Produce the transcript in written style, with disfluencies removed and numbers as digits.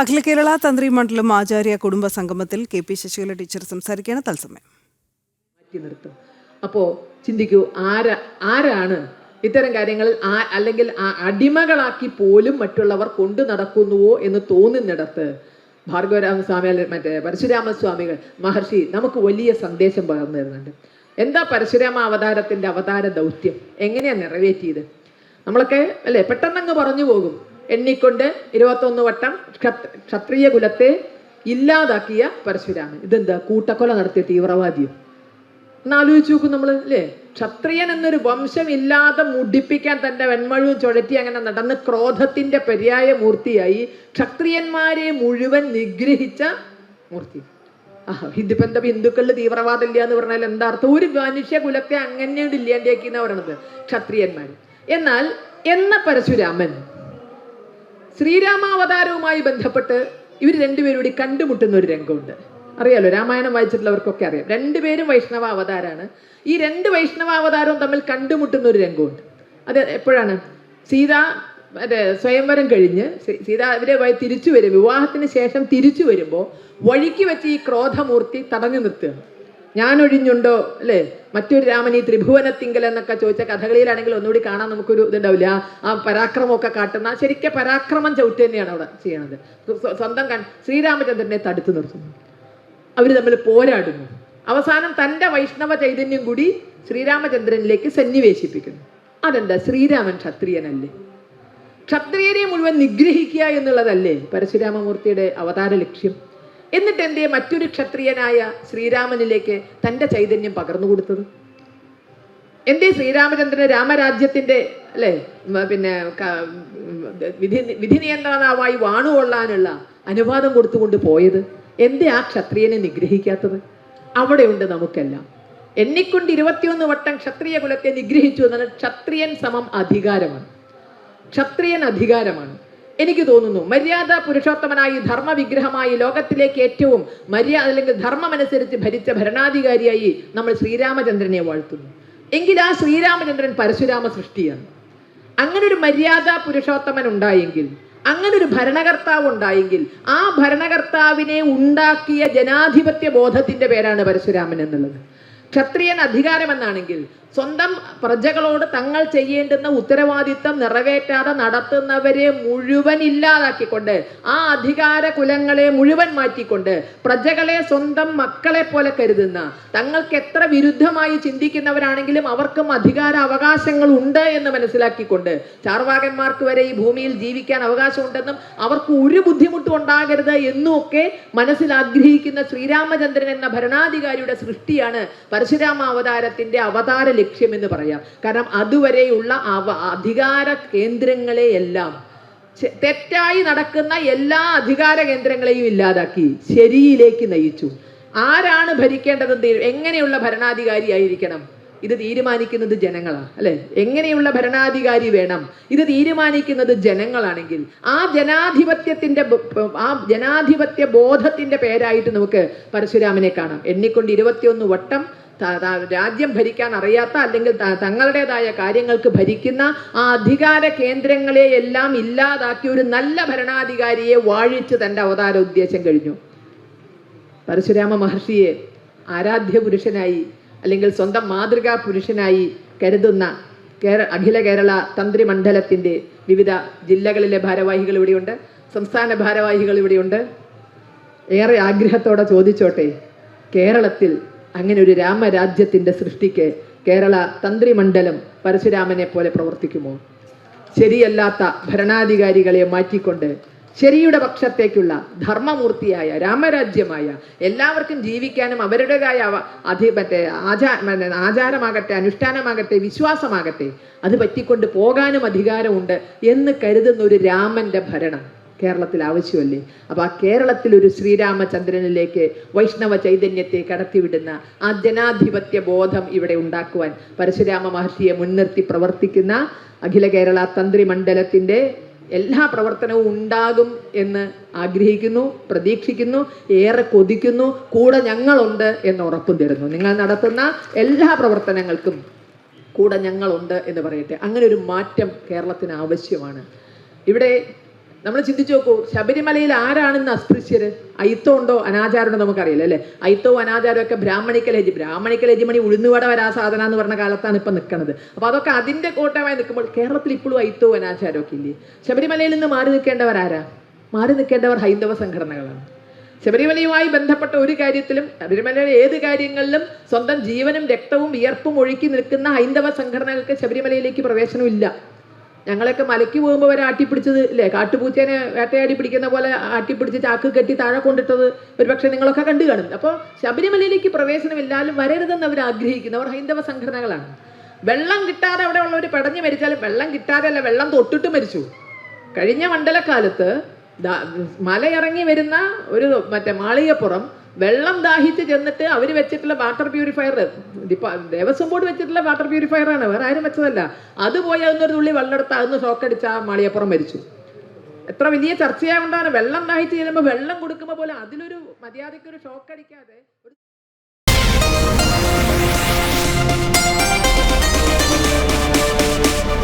അഖില കേരള തന്ത്രി മണ്ഡലം ആചാര്യ കുടുംബ സംഗമത്തിൽ കെ.പി. ശശികല ടീച്ചർ സംസാരിക്കുകയാണ്. തത്സമയം മാറ്റി നിർത്തും. അപ്പോൾ ചിന്തിക്കൂ, ആരാണ് ഇത്തരം കാര്യങ്ങളിൽ അല്ലെങ്കിൽ അടിമകളാക്കി പോലും മറ്റുള്ളവർ കൊണ്ടു നടക്കുന്നുവോ എന്ന് തോന്നുന്നിടത്ത് ഭാർഗവരാമസ്വാമി മറ്റേ പരശുരാമസ്വാമികൾ മഹർഷി നമുക്ക് വലിയ സന്ദേശം പകർന്നു തരുന്നുണ്ട്. എന്താ പരശുരാമ അവതാരത്തിന്റെ അവതാര ദൗത്യം എങ്ങനെയാണ് നിറവേറ്റിയത്? നമ്മളൊക്കെ അല്ലേ പെട്ടെന്നങ്ങ് പറഞ്ഞു പോകും. എണ്ണിക്കൊണ്ട് 21 വട്ടം ക്ഷത്രിയ കുലത്തെ ഇല്ലാതാക്കിയ പരശുരാമൻ. ഇതെന്താ, കൂട്ടക്കൊല നടത്തിയ തീവ്രവാദിയോ? എന്നാലോചിച്ച് നോക്കും നമ്മൾ അല്ലേ. ക്ഷത്രിയൻ എന്നൊരു വംശം ഇല്ലാതെ മുടിപ്പിക്കാൻ തന്റെ വെൺമഴുവും ചുഴറ്റി അങ്ങനെ നടന്ന് ക്രോധത്തിന്റെ പര്യായ മൂർത്തിയായി ക്ഷത്രിയന്മാരെ മുഴുവൻ നിഗ്രഹിച്ച മൂർത്തി. ഇതിപ്പോ എന്താ ഹിന്ദുക്കളിൽ തീവ്രവാദം ഇല്ല എന്ന് പറഞ്ഞാൽ എന്താ അർത്ഥം? ഒരു മനുഷ്യ കുലത്തെ അങ്ങനെ ഇല്ലാണ്ടാക്കി എന്നാ പറയണത് ക്ഷത്രിയന്മാർ. എന്നാൽ പരശുരാമൻ ശ്രീരാമാവതാരവുമായി ബന്ധപ്പെട്ട് ഇവർ രണ്ടുപേരും കൂടി കണ്ടുമുട്ടുന്ന ഒരു രംഗമുണ്ട്. അറിയാലോ, രാമായണം വായിച്ചിട്ടുള്ളവർക്കൊക്കെ അറിയാം. രണ്ടുപേരും വൈഷ്ണവ അവതാരാണ്. ഈ രണ്ട് വൈഷ്ണവ അവതാരവും തമ്മിൽ കണ്ടുമുട്ടുന്ന ഒരു രംഗമുണ്ട്. അത് എപ്പോഴാണ്? സീത സ്വയംവരം കഴിഞ്ഞ് സീത ഇവരെ തിരിച്ചു വരും, വിവാഹത്തിന് ശേഷം തിരിച്ചു വരുമ്പോൾ വഴിക്ക് വെച്ച് ഈ ക്രോധമൂർത്തി തടഞ്ഞു നിർത്തുകയാണ്. ഞാനൊഴിഞ്ഞുണ്ടോ അല്ലേ, മറ്റൊരു രാമൻ ഈ ത്രിഭുവനത്തിങ്കൽ എന്നൊക്കെ ചോദിച്ച കഥകളിയിലാണെങ്കിൽ ഒന്നുകൂടി കാണാൻ നമുക്കൊരു ഇതുണ്ടാവില്ല. ആ പരാക്രമമൊക്കെ കാട്ടുന്ന ശരിക്കും പരാക്രമം ചവിട്ട് തന്നെയാണ് അവിടെ ചെയ്യണത്. സ്വന്തം ശ്രീരാമചന്ദ്രനെ തടുത്തു നിർത്തുന്നു. അവർ തമ്മിൽ പോരാടുന്നു. അവസാനം തൻ്റെ വൈഷ്ണവ ചൈതന്യം കൂടി ശ്രീരാമചന്ദ്രനിലേക്ക് സന്നിവേശിപ്പിക്കുന്നു. അതെന്താ, ശ്രീരാമൻ ക്ഷത്രിയനല്ലേ? ക്ഷത്രിയരെ മുഴുവൻ നിഗ്രഹിക്കുക എന്നുള്ളതല്ലേ പരശുരാമമൂർത്തിയുടെ അവതാര ലക്ഷ്യം? എന്നിട്ട് എന്തേ മറ്റൊരു ക്ഷത്രിയനായ ശ്രീരാമനിലേക്ക് തൻ്റെ ചൈതന്യം പകർന്നു കൊടുത്തത്? എന്തേ ശ്രീരാമചന്ദ്രന് രാമരാജ്യത്തിന്റെ അല്ലേ പിന്നെ വിധി നിയന്ത്രണാവായി വാണുകൊള്ളാനുള്ള അനുവാദം കൊടുത്തുകൊണ്ട് പോയത്? എന്തേ ആ ക്ഷത്രിയനെ നിഗ്രഹിക്കാത്തത്? അവിടെയുണ്ട് നമുക്കെല്ലാം. എണ്ണിക്കൊണ്ട് 21 വട്ടം ക്ഷത്രിയ കുലത്തെ നിഗ്രഹിച്ചു എന്നാൽ ക്ഷത്രിയൻ സമം അധികാരമാണ്. ക്ഷത്രിയൻ അധികാരമാണ്. എനിക്ക് തോന്നുന്നു മര്യാദ പുരുഷോത്തമനായി ധർമ്മവിഗ്രഹമായി ലോകത്തിലേക്ക് ഏറ്റവും മര്യാദ അല്ലെങ്കിൽ ധർമ്മമനുസരിച്ച് ഭരിച്ച ഭരണാധികാരിയായി നമ്മൾ ശ്രീരാമചന്ദ്രനെ വാഴ്ത്തുന്നു. എങ്കിൽ ആ ശ്രീരാമചന്ദ്രൻ പരശുരാമ സൃഷ്ടിയാണ്. അങ്ങനൊരു മര്യാദ പുരുഷോത്തമൻ ഉണ്ടായെങ്കിൽ, അങ്ങനൊരു ഭരണകർത്താവ് ഉണ്ടായെങ്കിൽ, ആ ഭരണകർത്താവിനെ ഉണ്ടാക്കിയ ജനാധിപത്യ ബോധത്തിന്റെ പേരാണ് പരശുരാമൻ എന്നുള്ളത്. ക്ഷത്രിയൻ അധികാരമെന്നാണെങ്കിൽ സ്വന്തം പ്രജകളോട് തങ്ങൾ ചെയ്യേണ്ടുന്ന ഉത്തരവാദിത്തം നിറവേറ്റാതെ നടത്തുന്നവരെ മുഴുവൻ ഇല്ലാതാക്കിക്കൊണ്ട്, ആ അധികാര കുലങ്ങളെ മുഴുവൻ മാറ്റിക്കൊണ്ട് പ്രജകളെ സ്വന്തം മക്കളെ പോലെ കരുതുന്ന, തങ്ങൾക്ക് എത്ര വിരുദ്ധമായി ചിന്തിക്കുന്നവരാണെങ്കിലും അവർക്കും അധികാര അവകാശങ്ങൾ ഉണ്ട് എന്ന് മനസ്സിലാക്കിക്കൊണ്ട്, ചാർവാകന്മാർക്ക് വരെ ഈ ഭൂമിയിൽ ജീവിക്കാൻ അവകാശമുണ്ടെന്നും അവർക്ക് ഒരു ബുദ്ധിമുട്ടും ഉണ്ടാകരുത് എന്നുമൊക്കെ മനസ്സിൽ ആഗ്രഹിക്കുന്ന ശ്രീരാമചന്ദ്രൻ എന്ന ഭരണാധികാരിയുടെ സൃഷ്ടിയാണ് പരശുരാമ അവതാരത്തിന്റെ അവതാര ലക്ഷ്യം എന്ന് പറയാം. കാരണം അതുവരെയുള്ള അധികാര കേന്ദ്രങ്ങളെയെല്ലാം, തെറ്റായി നടക്കുന്ന എല്ലാ അധികാര കേന്ദ്രങ്ങളെയും ഇല്ലാതാക്കി ശരിയിലേക്ക് നയിച്ചു. ആരാണ് ഭരിക്കേണ്ടത്, എങ്ങനെയുള്ള ഭരണാധികാരി ആയിരിക്കണം, ഇത് തീരുമാനിക്കുന്നത് ജനങ്ങളാണ് അല്ലെ. എങ്ങനെയുള്ള ഭരണാധികാരി വേണം, ഇത് തീരുമാനിക്കുന്നത് ജനങ്ങളാണെങ്കിൽ ആ ജനാധിപത്യ ബോധത്തിന്റെ പേരായിട്ട് നമുക്ക് പരശുരാമനെ കാണാം. എണ്ണിക്കൊണ്ട് 21 വട്ടം രാജ്യം ഭരിക്കാൻ അറിയാത്ത അല്ലെങ്കിൽ തങ്ങളുടേതായ കാര്യങ്ങൾക്ക് ഭരിക്കുന്ന ആ അധികാര കേന്ദ്രങ്ങളെ എല്ലാം ഇല്ലാതാക്കി ഒരു നല്ല ഭരണാധികാരിയെ വാഴിച്ച് തൻ്റെ അവതാര ഉദ്ദേശം കഴിഞ്ഞു. പരശുരാമ മഹർഷിയെ ആരാധ്യ പുരുഷനായി അല്ലെങ്കിൽ സ്വന്തം മാതൃകാ പുരുഷനായി കരുതുന്ന അഖില കേരള തന്ത്രി മണ്ഡലത്തിൻ്റെ വിവിധ ജില്ലകളിലെ ഭാരവാഹികൾ ഇവിടെയുണ്ട്, സംസ്ഥാന ഭാരവാഹികൾ ഇവിടെയുണ്ട്. ഏറെ ആഗ്രഹത്തോടെ ചോദിച്ചോട്ടെ, കേരളത്തിൽ അങ്ങനെ ഒരു രാമരാജ്യത്തിൻ്റെ സൃഷ്ടിക്ക് കേരള തന്ത്രി മണ്ഡലം പരശുരാമനെ പോലെ പ്രവർത്തിക്കുമോ? ശരിയല്ലാത്ത ഭരണാധികാരികളെ മാറ്റിക്കൊണ്ട് ശരിയുടെ പക്ഷത്തേക്കുള്ള ധർമ്മമൂർത്തിയായ രാമരാജ്യമായ, എല്ലാവർക്കും ജീവിക്കാനും അവരുടേതായ ആചാരമാകട്ടെ, അനുഷ്ഠാനമാകട്ടെ, വിശ്വാസമാകട്ടെ, അത് പറ്റിക്കൊണ്ട് പോകാനും അധികാരമുണ്ട് എന്ന് കരുതുന്ന ഒരു രാമന്റെ ഭരണം കേരളത്തിൽ ആവശ്യമല്ലേ? അപ്പൊ ആ കേരളത്തിൽ ഒരു ശ്രീരാമചന്ദ്രനിലേക്ക് വൈഷ്ണവ ചൈതന്യത്തെ കടത്തിവിടുന്ന ആ ജനാധിപത്യ ബോധം ഇവിടെ ഉണ്ടാക്കുവാൻ പരശുരാമ മഹർഷിയെ മുൻനിർത്തി പ്രവർത്തിക്കുന്ന അഖില കേരള തന്ത്രി മണ്ഡലത്തിന്റെ എല്ലാ പ്രവർത്തനവും ഉണ്ടാകും എന്ന് ആഗ്രഹിക്കുന്നു, പ്രതീക്ഷിക്കുന്നു, ഏറെ കൊതിക്കുന്നു. കൂടെ ഞങ്ങളുണ്ട് എന്ന് ഉറപ്പും തരുന്നു. നിങ്ങൾ നടത്തുന്ന എല്ലാ പ്രവർത്തനങ്ങൾക്കും കൂടെ ഞങ്ങളുണ്ട് എന്ന് പറയട്ടെ. അങ്ങനെ ഒരു മാറ്റം കേരളത്തിന് ആവശ്യമാണ്. ഇവിടെ നമ്മൾ ചിന്തിച്ചു നോക്കൂ, ശബരിമലയിൽ ആരാണെന്ന് അസ്പൃശ്യര്? അയിത്തം ഉണ്ടോ അനാചാരമുണ്ടോ നമുക്കറിയില്ല അല്ലേ? അയിത്തവും അനാചാരവും ഒക്കെ ബ്രാഹ്മണിക്കൽ ഹെജിമണി ഉഴുന്നുവട വരാ സാധന എന്ന് പറഞ്ഞ കാലത്താണ് ഇപ്പം നിൽക്കുന്നത്. അപ്പോൾ അതൊക്കെ അതിൻ്റെ കോട്ടമായി നിൽക്കുമ്പോൾ കേരളത്തിൽ ഇപ്പോഴും അയിത്തവും അനാചാരവും ഒക്കെ ഇല്ലേ? ശബരിമലയിൽ നിന്ന് മാറി നിൽക്കേണ്ടവരാരാ? മാറി നിൽക്കേണ്ടവർ ഹൈന്ദവ സംഘടനകളാണ്. ശബരിമലയുമായി ബന്ധപ്പെട്ട ഒരു കാര്യത്തിലും, ശബരിമലയിലെ ഏത് കാര്യങ്ങളിലും സ്വന്തം ജീവനും രക്തവും വിയർപ്പും ഒഴുക്കി നിൽക്കുന്ന ഹൈന്ദവ സംഘടനകൾക്ക് ശബരിമലയിലേക്ക് പ്രവേശനമില്ല. ഞങ്ങളൊക്കെ മലയ്ക്ക് പോകുമ്പോൾ വരെ ആട്ടിപ്പിടിച്ചത് ഇല്ലേ, കാട്ടുപൂച്ചേനെ വേട്ടയാടി പിടിക്കുന്ന പോലെ ആട്ടിപ്പിടിച്ച് ചാക്ക് കെട്ടി താഴെ കൊണ്ടിട്ടത് ഒരുപക്ഷെ നിങ്ങളൊക്കെ കണ്ടു കാണും. അപ്പോൾ ശബരിമലയിലേക്ക് പ്രവേശനമില്ലാലും വരരുതെന്ന് അവർ ആഗ്രഹിക്കുന്നവർ ഹൈന്ദവ സംഘടനകളാണ്. വെള്ളം കിട്ടാതെ അവിടെ ഉള്ളവർ പടഞ്ഞു മരിച്ചാലും വെള്ളം കിട്ടാതെ അല്ല, വെള്ളം തൊട്ടിട്ട് മരിച്ചു. കഴിഞ്ഞ മണ്ഡലക്കാലത്ത് മലയിറങ്ങി വരുന്ന ഒരു മാളികപ്പുറം വെള്ളം ദാഹിച്ച് ചെന്നിട്ട് അവർ വെച്ചിട്ടുള്ള വാട്ടർ പ്യൂരിഫയർ, ദേവസ്വം ബോർഡ് വെച്ചിട്ടുള്ള വാട്ടർ പ്യൂരിഫയർ ആണ്, വേറെ ആരും വെച്ചതല്ല. അത് പോയി അതൊന്നൊരു തുള്ളി വെള്ളം എടുത്ത് അതൊന്ന് ഷോക്കടിച്ച മാളികപ്പുറം മരിച്ചു. എത്ര വലിയ ചർച്ചയാകൊണ്ടാണ് വെള്ളം ദാഹിച്ച് ചെല്ലുമ്പോൾ വെള്ളം കൊടുക്കുമ്പോൾ പോലെ അതിലൊരു മര്യാദയ്ക്കൊരു ഷോക്കടിക്കാതെ